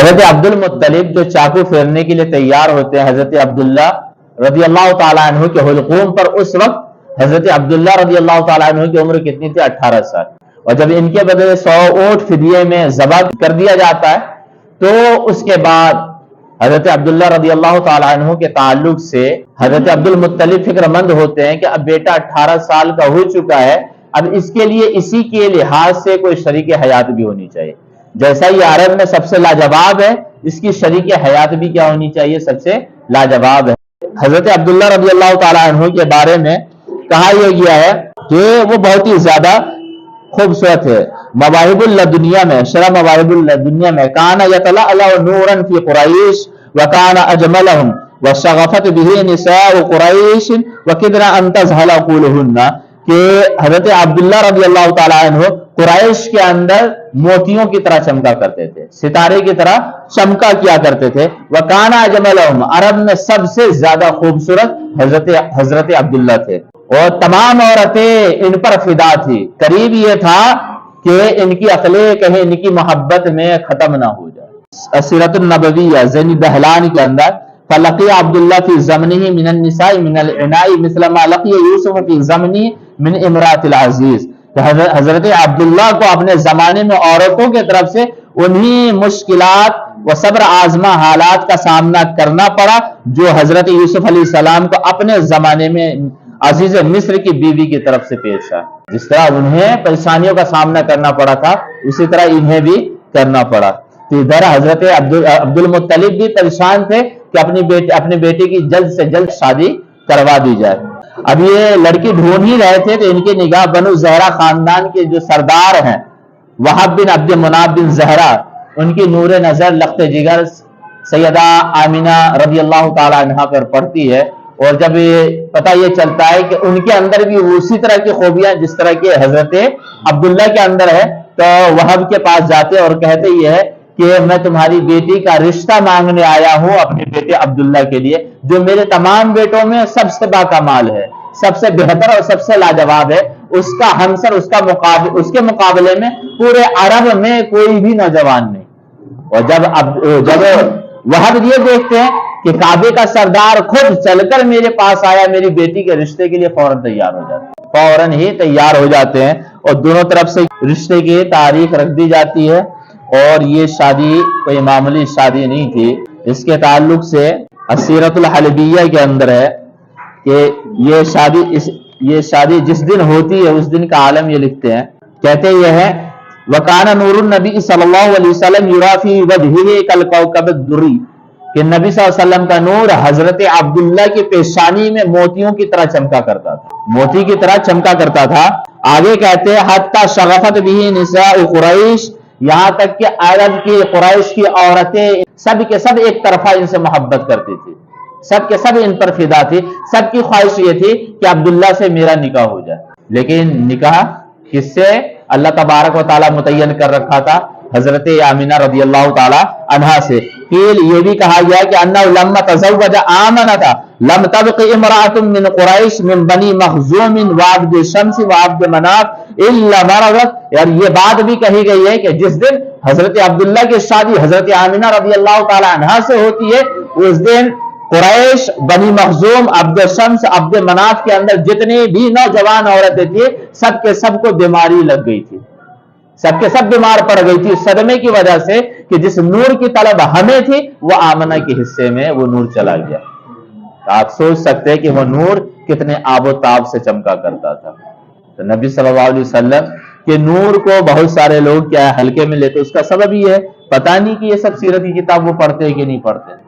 حضرت عبد المطلب جو چاقو پھیرنے کے لیے تیار ہوتے ہیں حضرت عبداللہ رضی اللہ تعالیٰ عنہ کے حلقوم پر، اس وقت حضرت عبداللہ رضی اللہ تعالیٰ عنہ کی عمر کتنی تھی؟ 18 سال. اور جب ان کے بدلے 100 اونٹ فدیے میں ذبح کر دیا جاتا ہے تو اس کے بعد حضرت عبداللہ رضی اللہ تعالیٰ عنہ کے تعلق سے حضرت عبد المطلب فکر مند ہوتے ہیں کہ اب بیٹا 18 سال کا ہو چکا ہے، اب اس کے لیے اسی کے لحاظ سے کوئی شریک حیات بھی ہونی چاہیے. جیسا یہ عرب میں سب سے لاجواب ہے، اس کی شریک حیات بھی کیا ہونی چاہیے؟ سب سے لاجواب ہے. حضرت عبداللہ رضی اللہ تعالیٰ عنہ کے بارے میں کہا یہ گیا ہے کہ وہ بہت ہی زیادہ خوبصورت ہے. مواہب اللدنیہ میں، شرح مواہب اللدنیہ میں، کان یتلألأ نورا فی قریش وکان اجملہم وشغفت به نساء قریش وکدنا ان تذہل عقولہن، کہ حضرت عبداللہ رضی اللہ تعالیٰ عنہ قریش کے اندر موتیوں کی طرح چمکا کرتے تھے، ستارے کی طرح چمکا کیا کرتے تھے. وکان اجملہم، عرب میں سب سے زیادہ خوبصورت حضرت عبداللہ تھے، اور تمام عورتیں ان پر فدا تھی. قریب یہ تھا کہ ان کی عقلیں کہیں ان کی محبت میں ختم نہ ہو جائے. السیرۃ النبویہ زین دہلان کے اندر فلقی عبداللہ فی زمنہ من النساء من العناء مثل ما لقی یوسف فی زمنہ من امرات العزیز، حضرت عبداللہ کو اپنے زمانے میں عورتوں کے طرف سے انہی مشکلات و صبر آزما حالات کا سامنا کرنا پڑا جو حضرت یوسف علیہ السلام کو اپنے زمانے میں عزیز مصر کی بیوی کی طرف سے پیش آیا. جس طرح انہیں پریشانیوں کا سامنا کرنا پڑا تھا اسی طرح انہیں بھی کرنا پڑا. تو ادھر حضرت عبد المطلب بھی پریشان تھے کہ اپنی بیٹی کی جلد سے جلد شادی کروا دی جائے. اب یہ لڑکی ڈھونڈ ہی رہے تھے تو ان کی نگاہ بنو زہرا خاندان کے جو سردار ہیں وہب بن عبد مناف بن زہرا، ان کی نور نظر لخت جگر سیدہ آمینہ رضی اللہ تعالی عنہا پر پڑتی ہے. اور جب پتہ یہ چلتا ہے کہ ان کے اندر بھی اسی طرح کی خوبیاں جس طرح کے حضرت عبداللہ کے اندر ہے، تو وہب کے پاس جاتے اور کہتے یہ ہے کہ میں تمہاری بیٹی کا رشتہ مانگنے آیا ہوں اپنے بیٹے عبداللہ کے لیے، جو میرے تمام بیٹوں میں سب سے باکمال ہے، سب سے بہتر اور سب سے لاجواب ہے. اس کا ہمسر اس کے مقابلے میں پورے عرب میں کوئی بھی نوجوان نہیں. اور جب وہب یہ دیکھتے ہیں کہ کعبے کا سردار خود چل کر میرے پاس آیا میری بیٹی کے رشتے کے لیے، فوراً تیار ہو جاتے ہیں، فوراً ہی تیار ہو جاتے ہیں اور دونوں طرف سے رشتے کی تاریخ رکھ دی جاتی ہے. اور یہ شادی کوئی معمولی شادی نہیں تھی. اس کے تعلق سے السیرۃ الحلبیہ کے اندر ہے کہ یہ شادی جس دن ہوتی ہے اس دن کا عالم یہ لکھتے ہیں، کہتے یہ ہے وَكَانَ نُورُ النَّبِيِّ صلی اللہ علیہ وسلم يُرَى فِي وَجْهِهِ كَالْكَوْكَبِ الدُّرِّيِّ، کہ نبی صلی اللہ علیہ وسلم کا نور حضرت عبداللہ کی پیشانی میں موتیوں کی طرح چمکا کرتا تھا، موتی کی طرح چمکا کرتا تھا. آگے کہتے ہیں حتی شغفت به نساء قریش، یہاں تک کہ عرب کی قریش کی عورتیں سب کے سب ایک طرفہ ان سے محبت کرتی تھی، سب کے سب ان پر فدا تھی. سب کی خواہش یہ تھی کہ عبداللہ سے میرا نکاح ہو جائے. لیکن نکاح کس سے؟ اللہ تبارک و تعالیٰ متعین کر رکھا تھا حضرت آمینہ رضی اللہ تعالی عنہا سے. قیل یہ بھی کہا گیا کہ انہ لما تزوج آمنہ لم تبق امرأة من قریش من بنی مخزوم وعبد شمس وعبد مناف الا مرضت. یار یہ بات بھی کہی گئی ہے کہ جس دن حضرت عبداللہ کی شادی حضرت آمینہ رضی اللہ تعالی عنہا سے ہوتی ہے اس دن قریش، بنی مخزوم، عبد شمس، عبد مناف کے اندر جتنی بھی نوجوان عورتیں تھیں سب کے سب کو بیماری لگ گئی تھی، سب کے سب بیمار پڑ گئی تھی صدمے کی وجہ سے کہ جس نور کی طلب ہمیں تھی وہ آمنہ کے حصے میں وہ نور چلا گیا. آپ سوچ سکتے ہیں کہ وہ نور کتنے آب و تاب سے چمکا کرتا تھا. تو نبی صلی اللہ علیہ وسلم کے نور کو بہت سارے لوگ کیا ہلکے میں لیتے، اس کا سبب یہ ہے پتہ نہیں کہ یہ سب سیرت کی کتاب وہ پڑھتے ہیں کہ نہیں پڑھتے.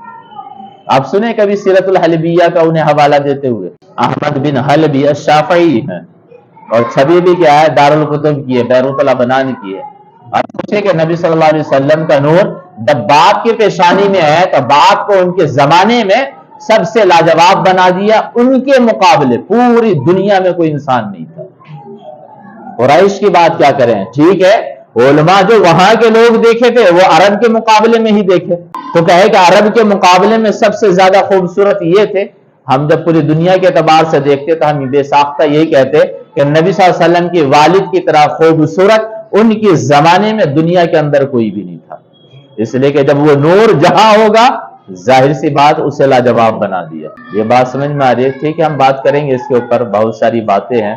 آپ سنیں کبھی سیرت الحلبیہ کا انہیں حوالہ دیتے ہوئے؟ احمد بن حلبی الشافعی ہیں اور چھبی بھی کیا ہے دارالکتب کی ہے، بیروت الابنان کی ہے. آپ پوچھیں کہ نبی صلی اللہ علیہ وسلم کا نور جب باپ کی پیشانی میں ہے تو باپ کو ان کے زمانے میں سب سے لاجواب بنا دیا، ان کے مقابلے پوری دنیا میں کوئی انسان نہیں تھا. قریش کی بات کیا کریں، ٹھیک ہے علماء جو وہاں کے لوگ دیکھے تھے وہ عرب کے مقابلے میں ہی دیکھے تو کہے کہ عرب کے مقابلے میں سب سے زیادہ خوبصورت یہ تھے. ہم جب پوری دنیا کے اعتبار سے دیکھتے تو ہم بے ساختہ یہی کہتے کہ نبی صلی اللہ علیہ وسلم کے والد کی طرح خوبصورت ان کے زمانے میں دنیا کے اندر کوئی بھی نہیں تھا. اس لیے کہ جب وہ نور جہاں ہوگا ظاہر سی بات اسے لاجواب بنا دیا. یہ بات سمجھ میں آ رہی ہے؟ ٹھیک ہے، ہم بات کریں گے اس کے اوپر، بہت ساری باتیں ہیں.